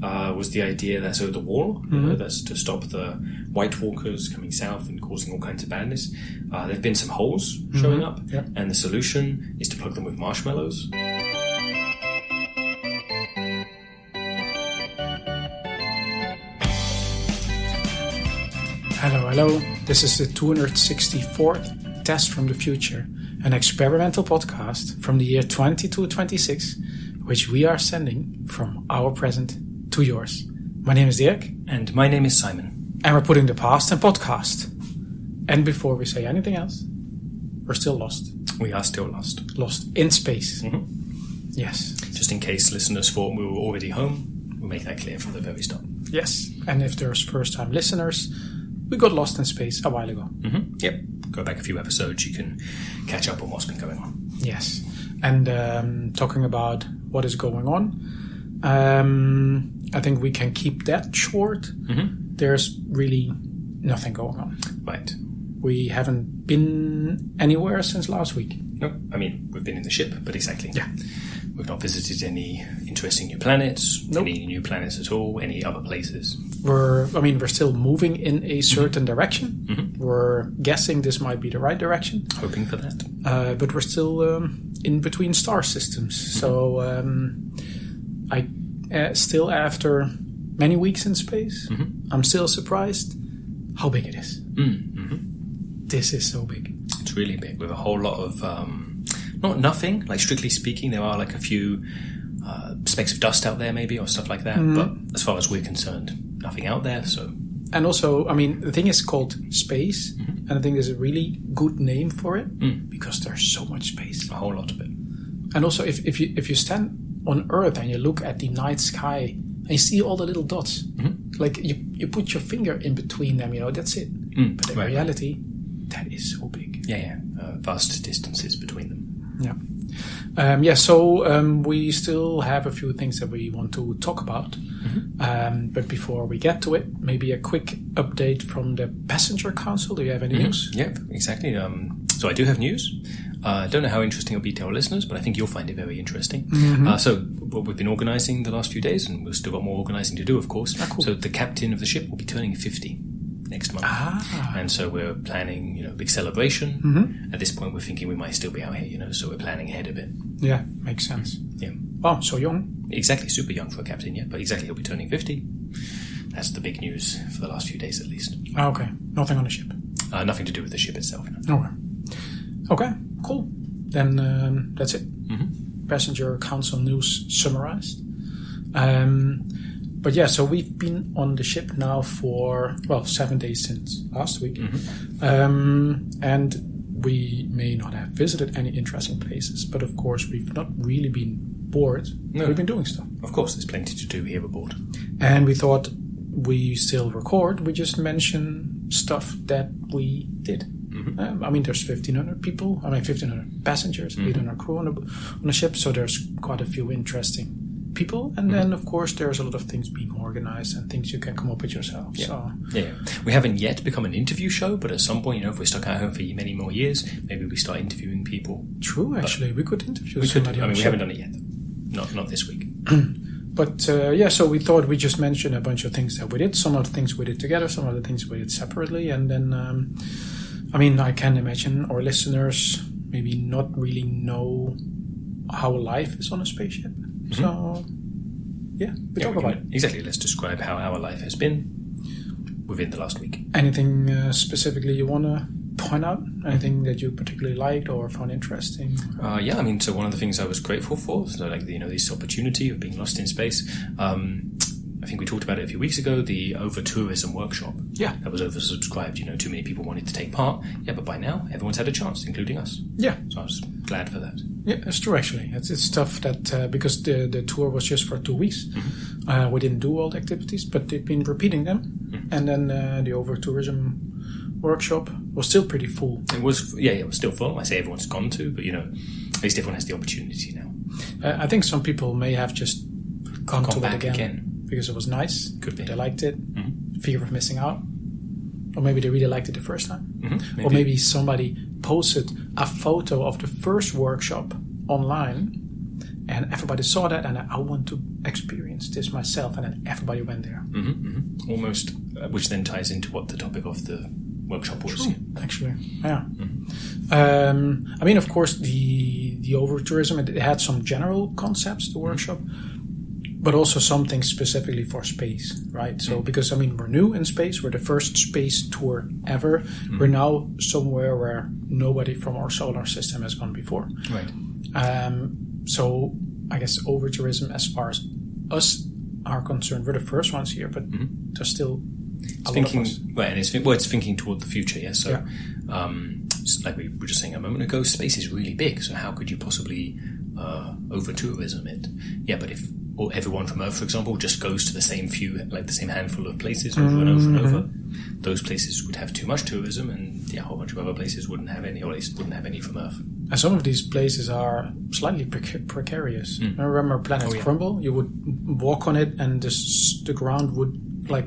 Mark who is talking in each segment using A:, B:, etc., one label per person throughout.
A: was the idea that the wall, that's to stop the White Walkers coming south and causing all kinds of badness. There have been some holes showing up, and the solution is to plug them with marshmallows.
B: Hello. This is the 264th Test from the Future, an experimental podcast from the year 2226, which we are sending from our present to yours. My name is Dirk.
A: And my name is Simon.
B: And we're putting the past in podcast. And before we say anything else, we're still lost.
A: We are still lost.
B: Lost in space. Yes.
A: Just in case listeners thought we were already home, we'll make that clear from the very start.
B: Yes. And if there's first-time listeners, we got lost in space a while ago.
A: Yep. Go back a few episodes, you can catch up on what's been going on.
B: Yes. And talking about what is going on, I think we can keep that short. There's really nothing going on.
A: Right.
B: We haven't been anywhere since last week.
A: No, I mean, we've been in the ship, but exactly.
B: Yeah.
A: We've not visited any interesting new planets,
B: Nope.
A: any new planets at all, any other places.
B: We're still moving in a certain direction. We're guessing this might be the right direction.
A: Hoping for that.
B: But we're still in between star systems. So I still, after many weeks in space, I'm still surprised how big it is. This is so big.
A: It's really big, with a whole lot of, nothing, like strictly speaking, there are like a few specks of dust out there maybe, or stuff like that, but as far as we're concerned, nothing out there, so...
B: And also, I mean, the thing is called space, and I think there's a really good name for it, because there's so much space.
A: A whole lot of it.
B: And also, if you stand on Earth and you look at the night sky, and you see all the little dots, like you put your finger in between them, that's it. But in reality, that is so big.
A: Yeah. Vast distances between them.
B: Yeah. So we still have a few things that we want to talk about. But before we get to it, maybe a quick update from the Passenger Council. Do you have any news?
A: Yep, exactly. So I do have news. I don't know how interesting it'll be to our listeners, but I think you'll find it very interesting. So what we've been organising the last few days, and we've still got more organising to do, of course.
B: Cool.
A: So the captain of the ship will be turning 50 next month. And so we're planning, a big celebration. At this point, we're thinking we might still be out here, so we're planning ahead a bit.
B: Yeah, makes sense.
A: Yeah.
B: Oh, so young.
A: Exactly, super young for a captain, yeah. But exactly, he'll be turning 50. That's the big news for the last few days, at least.
B: Okay, nothing on the ship.
A: Nothing to do with the ship itself. No.
B: Okay, cool. Then that's it. Passenger Council news summarized. But yeah, so we've been on the ship now for, 7 days since last week. And we may not have visited any interesting places, but of course we've not really been bored.
A: No.
B: We've been doing stuff.
A: Of course, there's plenty to do here aboard.
B: And we thought we still record. We just mention stuff that we did. There's 1,500 people. 1,500 passengers, 800 crew on the ship. So there's quite a few interesting people. And then, of course, there's a lot of things being organized and things you can come up with yourself.
A: Yeah.
B: So.
A: Yeah. We haven't yet become an interview show, but at some point, if we're stuck at home for many more years, maybe we start interviewing people.
B: True, actually. We could interview
A: somebody.
B: somebody.
A: We haven't done it yet. Not this week.
B: But, so we thought we'd just mention a bunch of things that we did. Some of the things we did together, some of the things we did separately. And then, I can imagine our listeners maybe not really know how life is on a spaceship. So, yeah, we talk about it.
A: Exactly. Let's describe how our life has been within the last week.
B: Anything specifically you want to point out? Anything that you particularly liked or found interesting?
A: So one of the things I was grateful for, this opportunity of being lost in space. I think we talked about it a few weeks ago, the Overtourism Workshop.
B: Yeah. That
A: was oversubscribed, too many people wanted to take part. Yeah, but by now, everyone's had a chance, including us.
B: Yeah.
A: So I was glad for that.
B: Yeah, it's true, actually. It's tough that, because the tour was just for 2 weeks, we didn't do all the activities, but they've been repeating them. And then the Overtourism Workshop was still pretty full.
A: It was still full. I say everyone's gone to, but, at least everyone has the opportunity now.
B: I think some people may have just gone to it
A: again.
B: Because it was nice.
A: Could be.
B: They liked it. Fear of missing out. Or maybe they really liked it the first time.
A: Maybe.
B: Or maybe somebody posted a photo of the first workshop online And everybody saw that, and I want to experience this myself. And then everybody went there.
A: Almost, which then ties into what the topic of the workshop was.
B: True, actually, yeah. I mean, of course, the overtourism, it had some general concepts, the workshop, but also something specifically for space, right? So, because, I mean, we're new in space. We're the first space tour ever. We're now somewhere where nobody from our solar system has gone before.
A: Right.
B: So, I guess overtourism, as far as us are concerned, we're the first ones here, but there's still a lot of us.
A: Well, and it's thinking toward the future, yes. So, like we were just saying a moment ago, space is really big. So how could you possibly over-tourism it? Yeah, but if everyone from Earth, for example, just goes to the same handful of places over and over and over, those places would have too much tourism, and a whole bunch of other places wouldn't have any, or at least wouldn't have any from Earth.
B: And some of these places are slightly precarious. I remember Planet Crumble. You would walk on it, and the ground would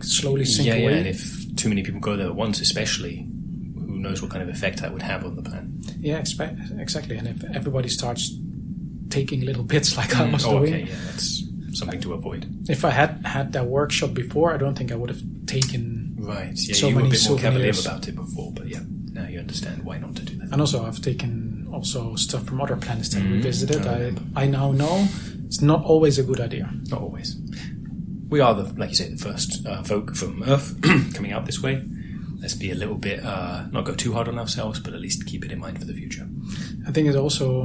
B: slowly sink away.
A: Yeah, and if too many people go there at once, especially, who knows what kind of effect that would have on the planet. Yeah,
B: exactly. And if everybody starts taking little bits like I was doing...
A: Okay, yeah, that's something to avoid.
B: If I had that workshop before, I don't think I would have taken
A: so
B: many
A: were a bit
B: souvenirs.
A: more cavalier about it before, but yeah, now you understand why not to do that.
B: And also, I've taken stuff from other planets that we visited. I now know it's not always a good idea.
A: Not always. We are, like you say, the first folk from Earth coming out this way. Let's be a little bit, not go too hard on ourselves, but at least keep it in mind for the future.
B: I think it's also,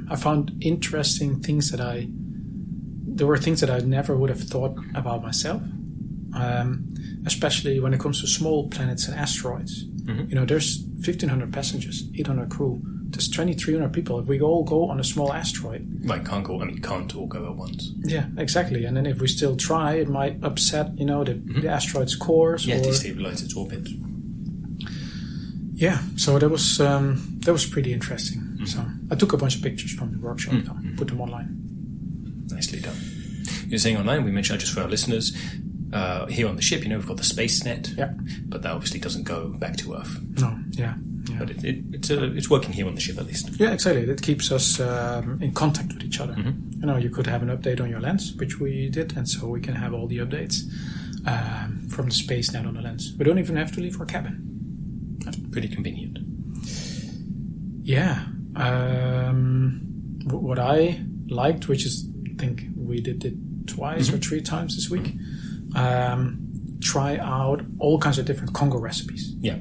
B: I found interesting things there were things that I never would have thought about myself, especially when it comes to small planets and asteroids. There's 1,500 passengers, 800 crew. There's 2,300 people. If we all go on a small asteroid... can't all go at once. Yeah, exactly. And then if we still try, it might upset, the asteroid's course.
A: Yeah, destabilize its orbit.
B: Yeah, so that was pretty interesting. So I took a bunch of pictures from the workshop, put them online.
A: Nicely done. You're saying online, we mentioned just for our listeners, here on the ship, we've got the space net, but that obviously doesn't go back to Earth.
B: No, yeah.
A: But it's working here on the ship at least.
B: Yeah, exactly. It keeps us in contact with each other. You could have an update on your lens, which we did, and so we can have all the updates from the space net on the lens. We don't even have to leave our cabin.
A: That's pretty convenient.
B: Yeah. What I liked, which is, I think we did it twice or 3 times this week, try out all kinds of different Congo recipes.
A: Yeah.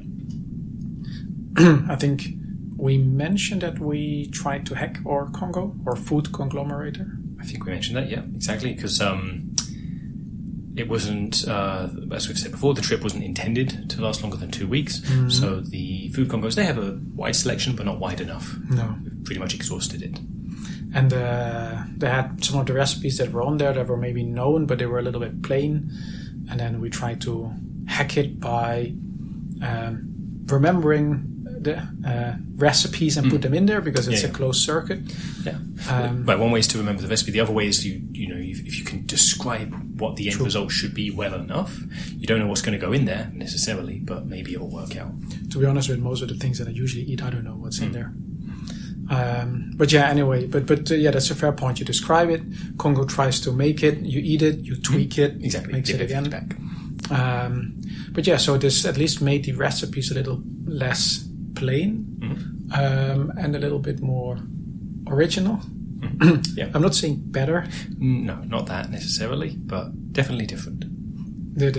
B: I think we mentioned that we tried to hack our Congo, or food conglomerator.
A: I think we mentioned that, yeah, exactly, because it wasn't, as we've said before, the trip wasn't intended to last longer than 2 weeks. So the food Congos, they have a wide selection, but not wide enough.
B: No.
A: We've pretty much exhausted it.
B: And they had some of the recipes that were on there that were maybe known, but they were a little bit plain. And then we tried to hack it by remembering the recipes and put them in there, because it's a closed circuit.
A: Yeah. But one way is to remember the recipe. The other way is if you can describe what the end result should be well enough. You don't know what's going to go in there necessarily, but maybe it'll work out.
B: To be honest, with most of the things that I usually eat, I don't know what's in there. But yeah, anyway, but that's a fair point. You describe it. Congo tries to make it. You eat it. You tweak it.
A: Exactly.
B: Makes it again. But yeah, so this at least made the recipes a little less plain and a little bit more original.
A: Yeah,
B: I'm not saying better.
A: No, not that necessarily, but definitely different.
B: Did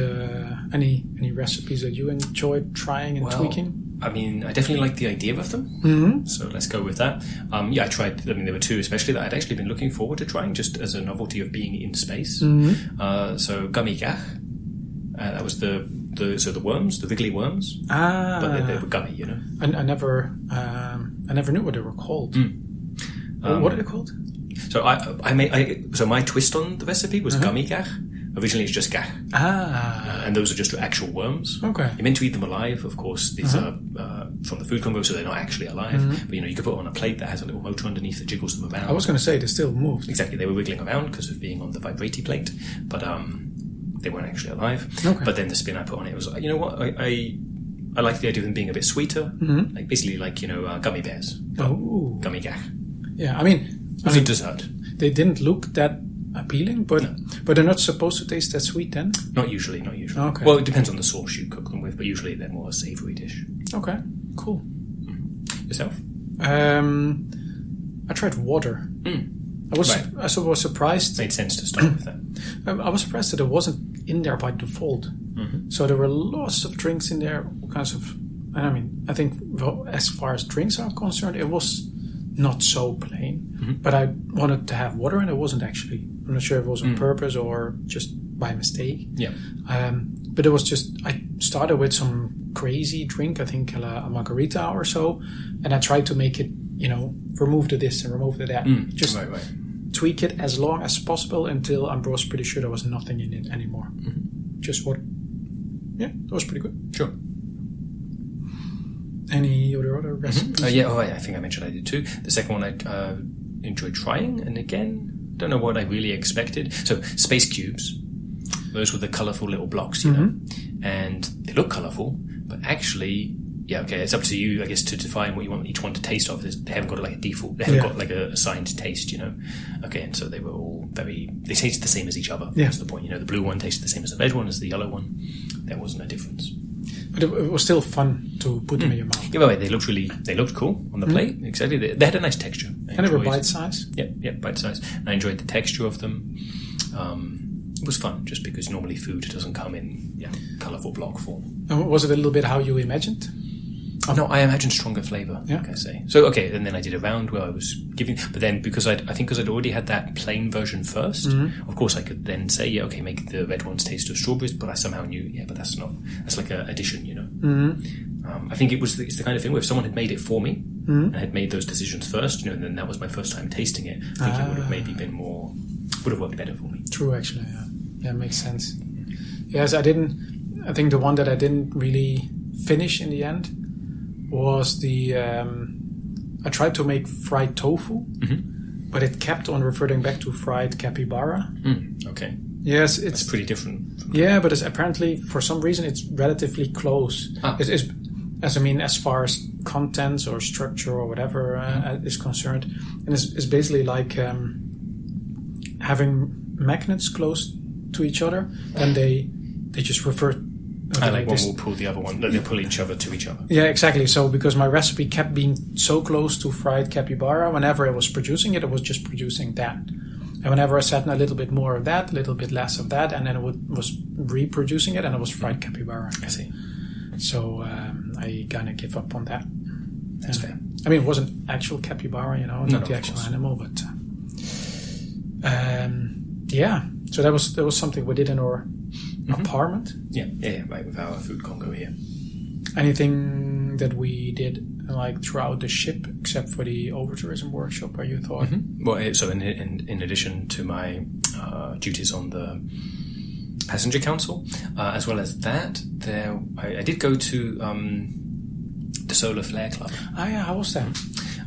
B: any recipes that you enjoyed trying and tweaking?
A: I mean, I definitely like the idea of them, so let's go with that. I tried. I mean, there were 2 especially that I'd actually been looking forward to trying, just as a novelty of being in space. So Guinevere, that was the worms, the wiggly worms. But they were gummy,
B: I never knew what they were called. What are they called?
A: So so my twist on the recipe was gummy gach. Originally, it's just gach. And those are just actual worms.
B: Okay.
A: You're meant to eat them alive, of course. These are from the food Congo, so they're not actually alive. But you could put it on a plate that has a little motor underneath that jiggles them around.
B: I was going to say they still moved.
A: Exactly, they were wiggling around because of being on the vibrating plate, but they weren't actually alive.
B: Okay.
A: But then the spin I put on it was, you know what? I like the idea of them being a bit sweeter, basically like gummy bears.
B: Oh,
A: gummy gach.
B: Yeah, I mean,
A: It was a dessert.
B: they didn't look that appealing, but they're not supposed to taste that sweet then?
A: Not usually.
B: Okay.
A: Well, it depends on the sauce you cook them with, but usually they're more a savoury dish.
B: Okay, cool.
A: Yourself?
B: I tried water. I was surprised.
A: Made sense to start with that.
B: I was surprised that it wasn't in there by default. So there were lots of drinks in there, all kinds of. And I mean, I think as far as drinks are concerned, it was not so plain. But I wanted to have water, and it wasn't actually. I'm not sure if it was on purpose or just by mistake.
A: Yeah.
B: But it was just, I started with some crazy drink, I think a margarita or so, and I tried to make it, remove the this and remove the that. Just tweak it as long as possible until I was pretty sure there was nothing in it anymore. Just water. Yeah, that was pretty good.
A: Sure.
B: Any other recipes?
A: I think I mentioned I did too. The second one I enjoyed trying, and again, don't know what I really expected. So, space cubes. Those were the colourful little blocks, you know, and they look colourful, but actually, it's up to you, I guess, to define what you want each one to taste of. They haven't got like a default, they haven't got like a assigned taste, Okay, and so they were all they tasted the same as each other. That's the point, the blue one tasted the same as the red one, as the yellow one. There wasn't a difference.
B: But it was still fun to put them in your mouth.
A: Yeah, they looked cool on the plate. Exactly, they had a nice texture.
B: And they were bite size.
A: Yeah, bite size. I enjoyed the texture of them. It was fun, just because normally food doesn't come in colourful block form.
B: And was it a little bit how you imagined?
A: No, I imagined stronger flavour, like I say. So, and then I did a round where I was giving... But then, because I'd already had that plain version first, of course I could then say, make the red ones taste of strawberries, but I somehow knew, but that's like an addition, I think it's the kind of thing where if someone had made it for me, and had made those decisions first, and then that was my first time tasting it, I think it would have maybe been more... would have worked better for me.
B: True, actually, yeah, makes sense. Yes, I think the one that I didn't really finish in the end was the I tried to make fried tofu, but it kept on reverting back to fried capybara.
A: Okay.
B: Yes, it's
A: pretty different.
B: But it's apparently for some reason it's relatively close. As far as contents or structure or whatever is concerned, and it's basically like having magnets close to each other, and they just revert.
A: And like one will pull the other one, they pull each other to each other.
B: Yeah, exactly. So because my recipe kept being so close to fried capybara, whenever I was producing it, it was just producing that. And whenever I said a little bit more of that, a little bit less of that, and then it was reproducing it, and it was fried capybara.
A: I see.
B: So I kind of give up on that.
A: That's fair.
B: I mean, it wasn't actual capybara, not the actual animal, but So that was something we did in our apartment.
A: Yeah, right, with our food Congo here.
B: Anything that we did like throughout the ship, except for the Overtourism Workshop, where you thought?
A: Well, so in addition to my duties on the Passenger Council, as well as that, I did go to the Solar Flare Club.
B: How was that?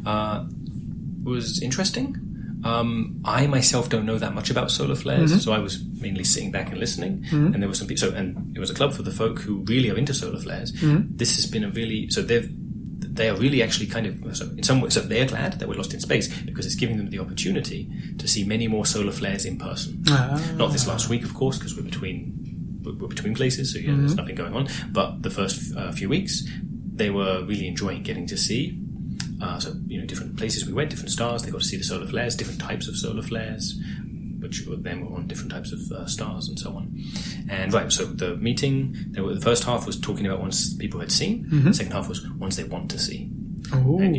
A: It was interesting. I myself don't know that much about solar flares, so I was mainly sitting back and listening. And there were some people, and it was a club for the folk who really are into solar flares. This has been they are really actually kind of, so in some way, so they're glad that we're lost in space because it's giving them the opportunity to see many more solar flares in person. Not this last week, of course, because we're between places, so there's nothing going on. But the first few weeks, they were really enjoying getting to see. Different places we went, different stars. They got to see the solar flares, different types of solar flares, which then were on different types of stars and so on. And so the meeting, the first half was talking about ones people had seen. The second half was ones they want to see.
B: Ooh.
A: And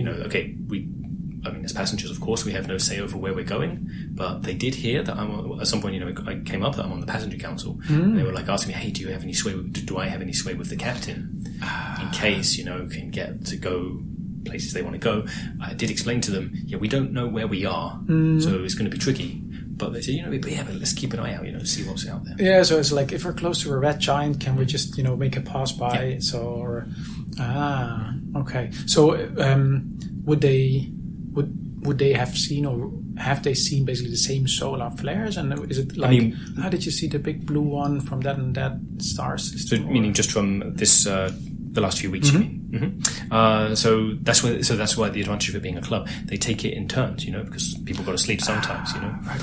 A: as passengers, of course, we have no say over where we're going, but they did hear that at some point, I came up that I'm on the Passenger Council, and they were like asking me, hey, do I have any sway with the captain in case, can get to go places they want to go? I did explain to them, we don't know where we are, so it's going to be tricky. But they said, but let's keep an eye out, see what's out there.
B: Yeah, so it's like if we're close to a red giant, can we just, make a pass by?
A: Yeah.
B: So, okay. So, would they have seen, or have they seen basically the same solar flares? And is it like, how did you see the big blue one from that and that star system?
A: So, meaning just from this The last few weeks, you mean? Mm-hmm. So that's why the advantage of it being a club, they take it in turns, because people got to sleep sometimes,
B: Right.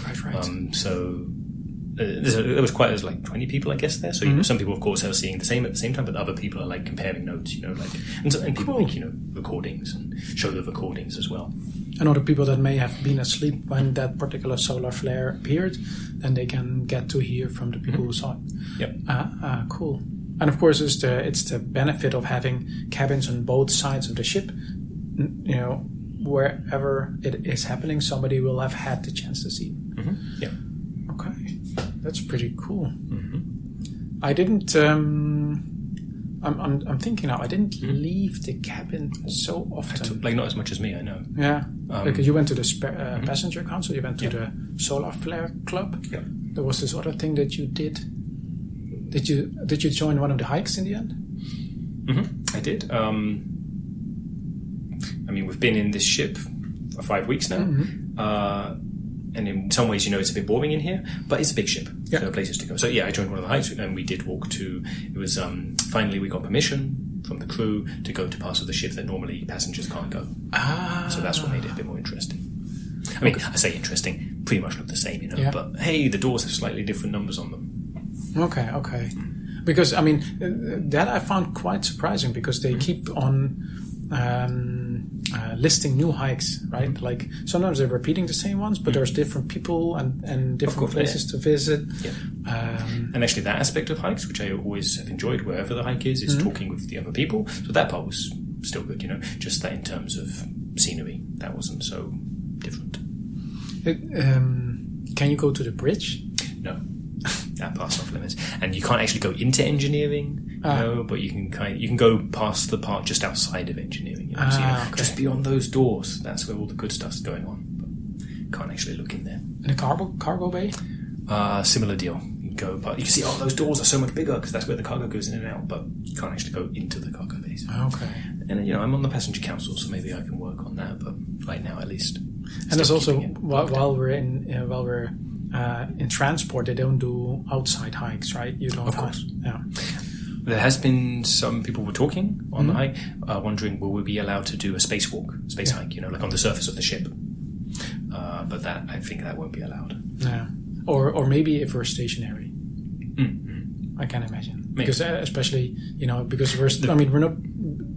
A: There was quite like 20 people, I guess, there. So some people, of course, are seeing the same at the same time, but other people are like comparing notes, and people make recordings and show the recordings as well.
B: And other people that may have been asleep when that particular solar flare appeared, then they can get to hear from the people who saw it.
A: Yep.
B: Cool. And of course, it's the benefit of having cabins on both sides of the ship. Wherever it is happening, somebody will have had the chance to see it.
A: Mm-hmm. Yeah.
B: Okay, that's pretty cool.
A: Mm-hmm.
B: I didn't. I'm thinking now. I didn't leave the cabin so often.
A: Like not as much as me, I know.
B: Yeah, because you went to the passenger council. You went to the solar flare club.
A: Yeah.
B: There was this other thing that you did. Did you join one of the hikes in the end?
A: Mm-hmm. I did. We've been in this ship for 5 weeks now. And in some ways, it's a bit boring in here, but it's a big ship. So there are places to go. So I joined one of the hikes, and we did walk to. It was finally we got permission from the crew to go to parts of the ship that normally passengers can't go. So that's what made it a bit more interesting. I say interesting, pretty much look the same, But hey, the doors have slightly different numbers on them.
B: Okay. Because that I found quite surprising because they keep on listing new hikes, right? Like sometimes they're repeating the same ones, but there's different people and different places to visit.
A: Yeah. And actually that aspect of hikes, which I always have enjoyed wherever the hike is talking with the other people. So that part was still good, just that in terms of scenery, that wasn't so different.
B: Can you go to the bridge?
A: No. That part's off limits. And you can't actually go into engineering, but you can go past the part just outside of engineering. Just beyond those doors, that's where all the good stuff's going on. But can't actually look in there.
B: In a cargo bay?
A: Similar deal. You go, but you can see, those doors are so much bigger because that's where the cargo goes in and out. But you can't actually go into the cargo bays.
B: Okay.
A: And I'm on the passenger council, so maybe I can work on that. But right now, at least.
B: And there's also while we're in transport, they don't do outside hikes, right? You don't.
A: Of course.
B: Yeah.
A: There has been some people were talking on the hike, wondering will we be allowed to do a space hike, like on the surface of the ship. But I think that won't be allowed.
B: Yeah. Or maybe if we're stationary. I can imagine.
A: Maybe.
B: Because especially, because we're not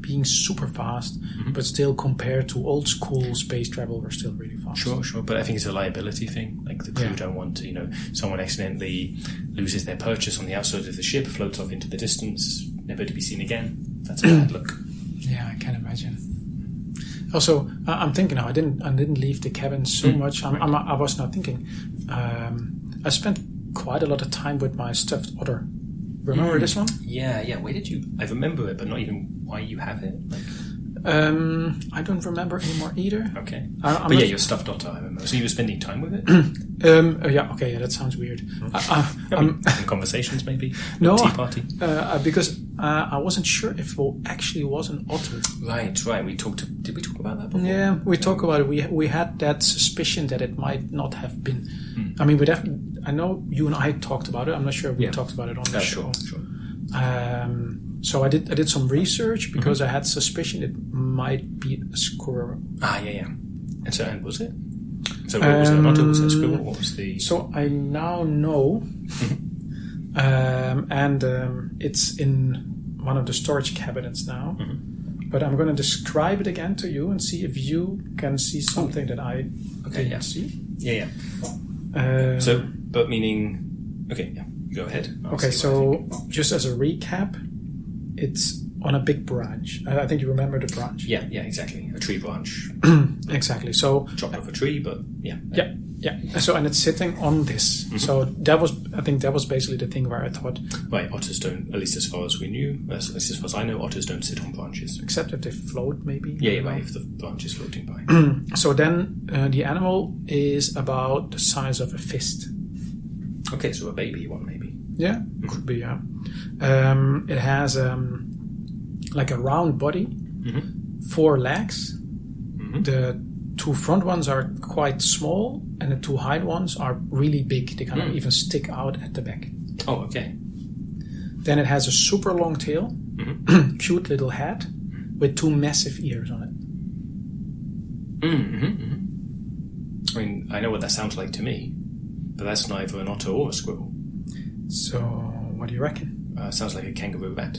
B: being super fast, but still compared to old school space travel, we're still really fast.
A: Sure. But I think it's a liability thing. Like the crew don't want to, someone accidentally loses their purchase on the outside of the ship, floats off into the distance, never to be seen again. That's a bad look.
B: Yeah, I can imagine. Also, I'm thinking now. I didn't leave the cabin so much. I was not thinking. I spent quite a lot of time with my stuffed otter. Remember this one?
A: Yeah. Where did you? I remember it, but not even why you have it.
B: I don't remember anymore either.
A: Okay. Your stuffed otter, I remember. So you were spending time with it?
B: That sounds weird.
A: In conversations, maybe?
B: No.
A: Tea party?
B: Because I wasn't sure if it actually was an otter.
A: Right. Did we talk about that before?
B: Yeah, we talked about it. We had that suspicion that it might not have been. I know you and I talked about it. I'm not sure if we talked about it on the show. Sure. So I did some research because I had suspicion it might be a squirrel.
A: Yeah. And was it? So what was it? An otter? Was it a squirrel? What was the?
B: So I now know, it's in one of the storage cabinets now. But I'm going to describe it again to you and see if you can see something that I didn't see.
A: Yeah. But meaning, go ahead.
B: Okay, so just as a recap, it's on a big branch. I think you remember the branch.
A: Yeah, exactly. A tree branch.
B: Exactly. So
A: chopped off a tree, but yeah.
B: Yeah. So and it's sitting on this. So I think that was basically the thing where I thought.
A: Right, otters don't, at least as far as we knew, as far as I know, otters don't sit on branches.
B: Except if they float, maybe.
A: Yeah, right, if the branch is floating by.
B: So then the animal is about the size of a fist.
A: Okay, so a baby one maybe.
B: Yeah, could be, yeah. It has like a round body, 4 legs. The 2 front ones are quite small, and the 2 hind ones are really big. They even stick out at the back.
A: Oh, okay.
B: Then it has a super long tail. cute little hat with 2 massive ears on it.
A: I mean, I know what that sounds like to me, but that's neither an otter or a squirrel.
B: So, what do you reckon?
A: Sounds like a kangaroo rat.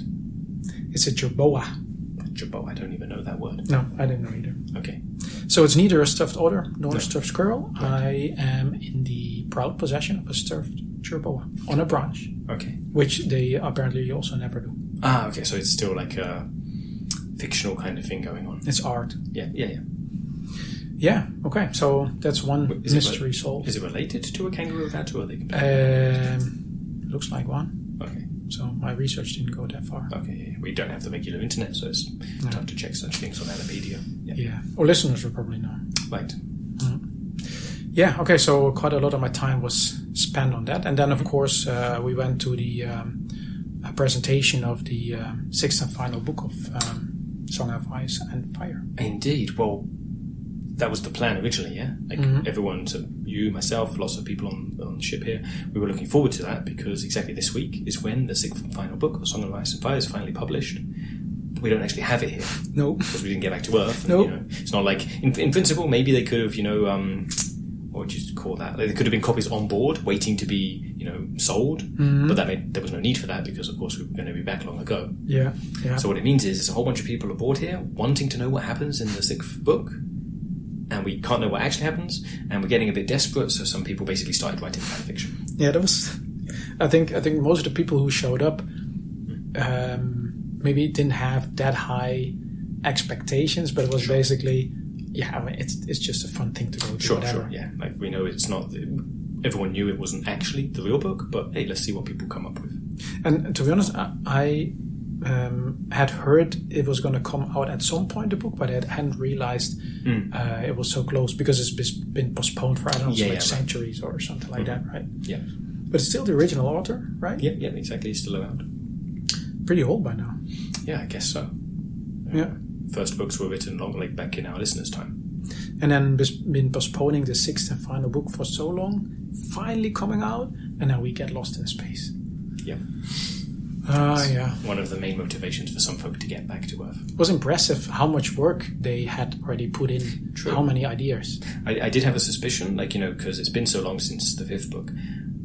B: It's a jerboa.
A: Jerboa, I don't even know that word.
B: No, I didn't know either.
A: Okay.
B: So it's neither a stuffed otter nor a stuffed squirrel.
A: Right.
B: I am in the proud possession of a stuffed jerboa on a branch.
A: Okay.
B: Which they apparently also never do.
A: Ah, okay, so it's still like a fictional kind of thing going on.
B: It's art.
A: Yeah.
B: Yeah, okay. So that's one mystery solved.
A: Is it related to a kangaroo rat, or are they
B: looks like one.
A: Okay.
B: So my research didn't go that far.
A: Okay, we don't have the regular internet, so it's tough to check such things on Wikipedia.
B: Yeah. Our listeners will probably know.
A: Right.
B: Yeah, okay, so quite a lot of my time was spent on that. And then, of course, we went to the presentation of the 6th and final book of Song of Ice and Fire.
A: Indeed. Well, that was the plan originally, yeah? Like everyone, so you, myself, lots of people on the ship here, we were looking forward to that because exactly this week is when the 6th and final book of Song of Ice and Fire is finally published. We don't actually have it here.
B: No.
A: Because we didn't get back to Earth. And,
B: no.
A: It's not like, in principle, maybe they could have, what would you call that? There could have been copies on board waiting to be, sold, but there was no need for that because, of course, we were going to be back long ago.
B: Yeah.
A: So what it means is there's a whole bunch of people aboard here wanting to know what happens in the 6th book, and we can't know what actually happens, and we're getting a bit desperate, so some people basically started writing fan fiction.
B: Yeah, that was... I think most of the people who showed up maybe didn't have that high expectations, but it was basically... Yeah, I mean, it's just a fun thing to go to.
A: Sure,
B: whatever.
A: Yeah. Like, we know it's not... Everyone knew it wasn't actually the real book, but hey, let's see what people come up with.
B: And to be honest, I had heard it was going to come out at some point, the book, but I hadn't realized it was so close because it's been postponed for, I don't know, centuries or something like that, right?
A: Yeah.
B: But it's still the original author, right?
A: Yeah, exactly. It's still around.
B: Pretty old by now.
A: Yeah, I guess so.
B: Yeah.
A: First books were written back in our listeners' time.
B: And then been postponing the 6th and final book for so long, finally coming out, and now we get lost in space.
A: Yep.
B: Yeah.
A: One of the main motivations for some folk to get back to Earth.
B: It was impressive how much work they had already put in.
A: True.
B: How many ideas.
A: I did have a suspicion, because it's been so long since the 5th book.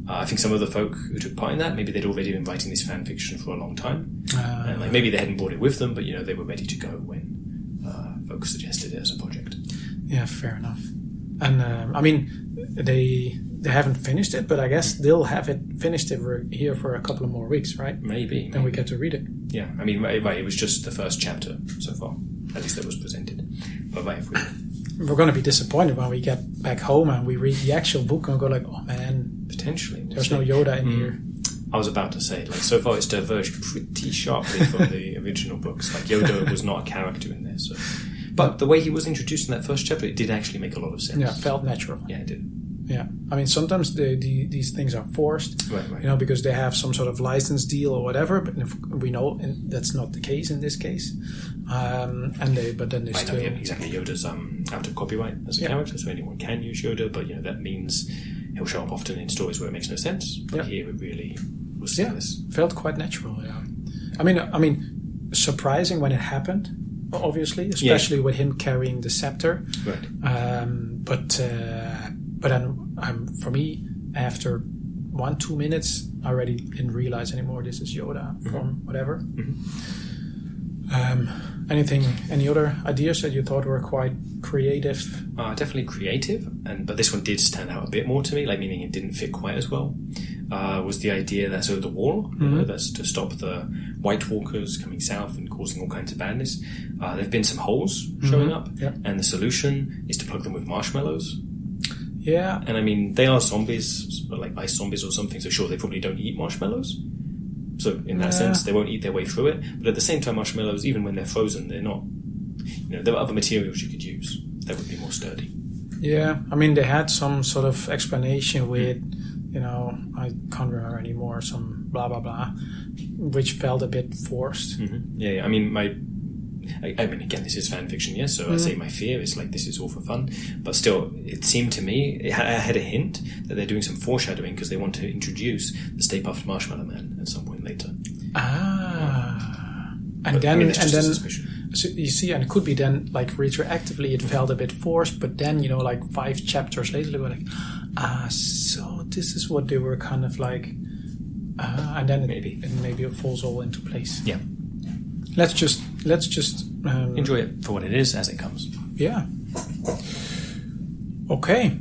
A: I think some of the folk who took part in that, maybe they'd already been writing this fan fiction for a long time. And maybe they hadn't brought it with them, but they were ready to go when folks suggested it as a project.
B: Yeah, fair enough. And they haven't finished it, but I guess they'll have it finished here for a couple of more weeks, right?
A: Maybe.
B: Then we get to read it.
A: Yeah, it was just the first chapter so far, at least that was presented. But
B: we're going to be disappointed when we get back home and we read the actual book and go like, oh man,
A: potentially
B: there's no Yoda in here.
A: I was about to say, so far it's diverged pretty sharply from the original books. Yoda was not a character in there, so. But the way he was introduced in that first chapter, it did actually make a lot of sense.
B: Yeah, it felt natural.
A: Yeah, it did.
B: Yeah, sometimes these things are forced,
A: right.
B: Because they have some sort of license deal or whatever. But we know that's not the case in this case. But then they still
A: exactly. Yoda's out of copyright as a character, so anyone can use Yoda. But that means he'll show up often in stories where it makes no sense. But here it really was seamless.
B: Felt quite natural. Yeah, I mean, surprising when it happened. Obviously, especially with him carrying the scepter.
A: Right.
B: But then, for me, after 1-2 minutes, I already didn't realize anymore this is Yoda from whatever. Any other ideas that you thought were quite creative?
A: Definitely creative, but this one did stand out a bit more to me, meaning it didn't fit quite as well. Was the idea that the wall, that's to stop the White Walkers coming south and causing all kinds of badness. There have been some holes showing up, and the solution is to plug them with marshmallows.
B: Yeah.
A: And they are zombies, like ice zombies or something, so sure, they probably don't eat marshmallows. So in that sense, they won't eat their way through it. But at the same time, marshmallows, even when they're frozen, they're not... there are other materials you could use that would be more sturdy. Yeah,
B: they had some sort of explanation with, I can't remember anymore, some blah, blah, blah, which felt a bit forced.
A: Yeah, again, this is fan fiction, yes, so I say my fear is this is all for fun, but still, it seemed to me, I had a hint that they're doing some foreshadowing because they want to introduce the Stay Puft Marshmallow Man at some point later. But,
B: then
A: it's just a suspicion.
B: so you see, and it could be then like retroactively it felt a bit forced, but then like 5 chapters later they were like, so this is what they were kind of like, and then maybe it falls all into place.
A: Yeah.
B: Let's just
A: enjoy it for what it is as it comes.
B: Yeah. Okay.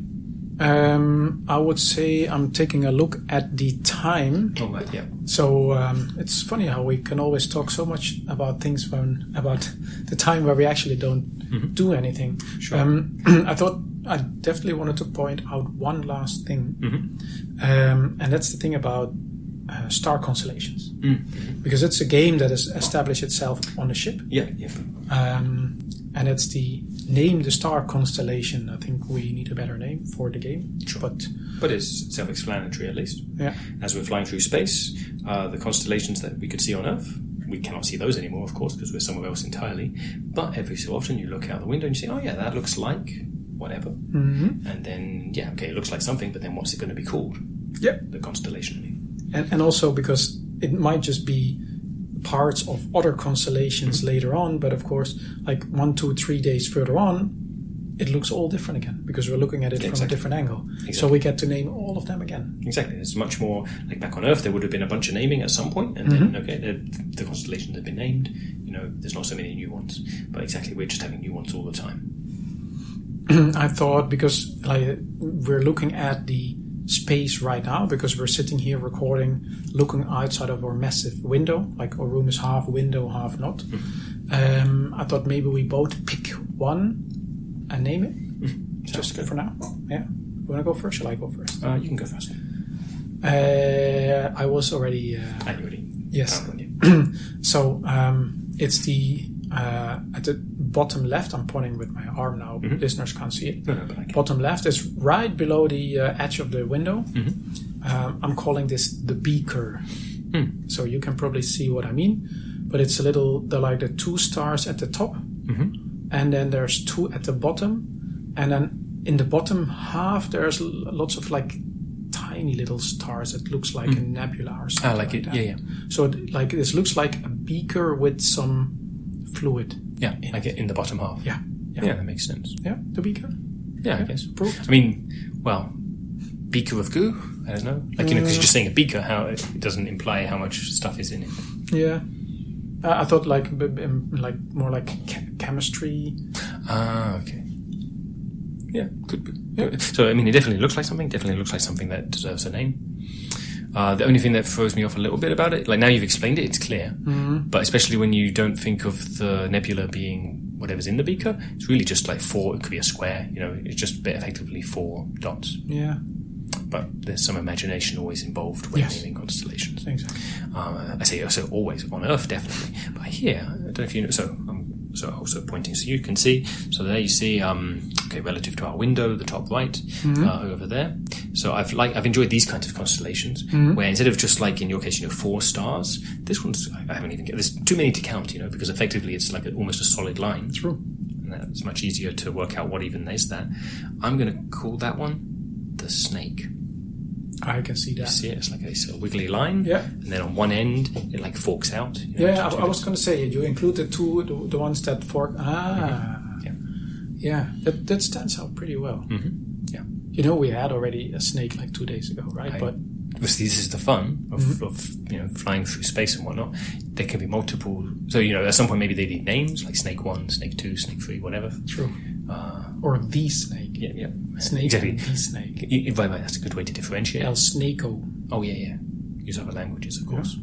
B: I would say I'm taking a look at the time.
A: Oh, right, yeah.
B: So it's funny how we can always talk so much about things about the time where we actually don't do anything.
A: Sure.
B: I thought I definitely wanted to point out one last thing, and that's the thing about star constellations, because it's a game that has established itself on a ship.
A: Yeah.
B: And it's the name the star constellation. I think we need a better name for the game.
A: Sure. But it's self-explanatory at least.
B: Yeah.
A: As we're flying through space, the constellations that we could see on Earth, we cannot see those anymore, of course, because we're somewhere else entirely. But every so often you look out the window and you say, oh yeah, that looks like whatever. And then, it looks like something, but then what's it going to be called?
B: Yep.
A: The constellation.
B: And also because it might just be parts of other constellations later on, but of course, like 1, 2, 3 days further on, it looks all different again because we're looking at it from a different angle. Exactly. So we get to name all of them again.
A: Exactly. It's much more like back on Earth. There would have been a bunch of naming at some point, and then the constellations have been named. There's not so many new ones, but exactly, we're just having new ones all the time.
B: I thought because we're looking at the space right now because we're sitting here recording, looking outside of our massive window. Like our room is half window, half not. I thought maybe we both pick one and name it. Just good for now. Yeah. You want to go first? Shall I go first?
A: You can go first.
B: I was already.
A: You already.
B: Yes. So it's the at the bottom left. I'm pointing with my arm now. Listeners can't see it.
A: No, but I can.
B: Bottom left is right below the edge of the window. I'm calling this the beaker. So you can probably see what I mean. But it's the 2 stars at the top, and then there's 2 at the bottom, and then in the bottom half there's lots of tiny little stars. It looks like a nebula or something.
A: Like it.
B: That.
A: Yeah.
B: So this looks like a beaker with some fluid.
A: Yeah, like in the bottom half.
B: Yeah,
A: that makes sense.
B: Yeah, the beaker.
A: Yeah, I guess.
B: Approved.
A: I mean, beaker of goo. I don't know. Because you're just saying a beaker, how it doesn't imply how much stuff is in it.
B: Yeah. I thought more like chemistry.
A: Okay. Yeah, could be. Yeah. So it definitely looks like something. Definitely looks like something that deserves a name. The only thing that throws me off a little bit about it, now you've explained it, it's clear. But especially when you don't think of the nebula being whatever's in the beaker, it's really just 4. It could be a square. It's just effectively 4 dots.
B: Yeah.
A: But there's some imagination always involved when naming constellations.
B: Exactly.
A: I say also always on Earth, definitely. But here, I don't know if you know. So I'm also pointing so you can see. So there you see. Relative to our window, the top right over there. So I've enjoyed these kinds of constellations where instead of just in your case, 4 stars. This one's I haven't even. There's too many to count, because effectively it's almost a solid line.
B: True.
A: And it's much easier to work out what even is that. I'm going to call that one the snake.
B: I can see that.
A: You see it? It's like a wiggly line.
B: Yeah.
A: And then on one end, it forks out.
B: I was going to say, you include the ones that fork. Yeah. That stands out pretty well. Yeah. We had already a snake 2 days ago, right? But
A: this is the fun of flying through space and whatnot. There can be multiple. So at some point maybe they need names like Snake 1, Snake 2, Snake 3, whatever.
B: True. Or the snake.
A: Yeah.
B: Snake.
A: Exactly.
B: The snake.
A: That's a good way to differentiate.
B: El Snako.
A: Oh yeah. Use other languages, of course.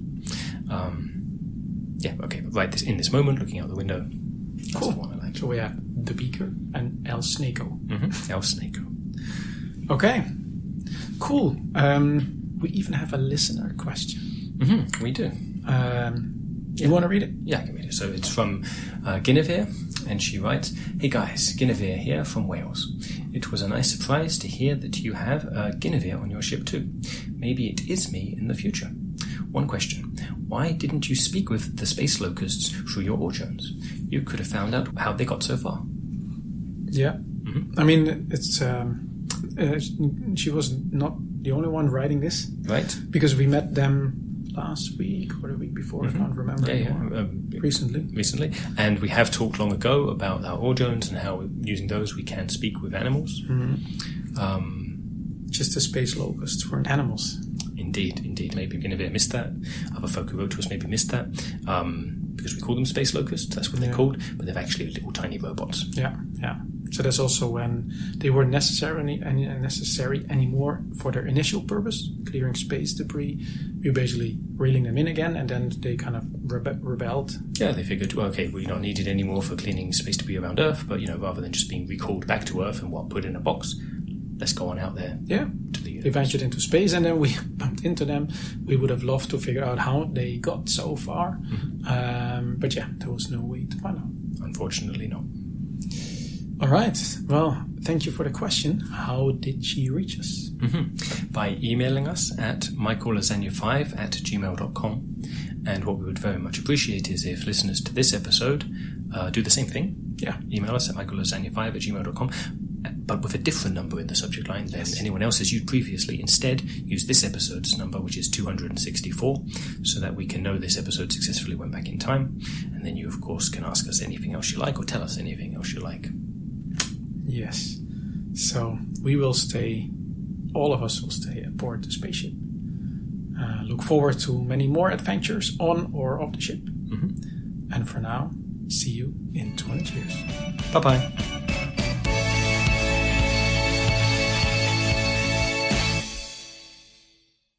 A: Okay. But right in this moment, looking out the window. That's
B: cool.
A: The one I like.
B: So we have the beaker and El Snako.
A: El Snako.
B: Okay. Cool. We even have a listener question.
A: We do.
B: You want to read it?
A: Yeah, I can read it. So it's from Guinevere, and she writes, "Hey guys, Guinevere here from Wales. It was a nice surprise to hear that you have a Guinevere on your ship too. Maybe it is me in the future. One question. Why didn't you speak with the space locusts through your orchones? You could have found out how they got so far."
B: Yeah. It's... she was not the only one writing this.
A: Right.
B: Because we met them last week or the week before, I can't remember anymore. Recently.
A: And we have talked long ago about our Orjones and how using those we can speak with animals.
B: Just the space locusts weren't animals.
A: Indeed. Maybe Guinevere missed that. Other folk who wrote to us maybe missed that. Because we call them space locusts, that's what they're called, but they're actually little tiny robots.
B: Yeah. So that's also when they weren't necessary anymore for their initial purpose, clearing space debris. We basically reeling them in again, and then they kind of rebelled.
A: Yeah, they figured, well, okay, we're not needed anymore for cleaning space debris around Earth, but rather than just being recalled back to Earth and put in a box, let's go on out there.
B: Yeah.
A: To the universe.
B: They ventured into space, and then we bumped into them. We would have loved to figure out how they got so far, but there was no way to find out.
A: Unfortunately, not.
B: All right. Well, thank you for the question. How did she reach us?
A: By emailing us at michaellasagna5@gmail.com. And what we would very much appreciate is if listeners to this episode do the same thing.
B: Yeah.
A: Email us at michaellasagna5@gmail.com, but with a different number in the subject line than anyone else has used previously. Instead, use this episode's number, which is 264, so that we can know this episode successfully went back in time. And then you, of course, can ask us anything else you like or tell us anything else you like.
B: Yes. So all of us will stay aboard the spaceship. Look forward to many more adventures on or off the ship. And for now, see you in 200 years.
A: Bye-bye.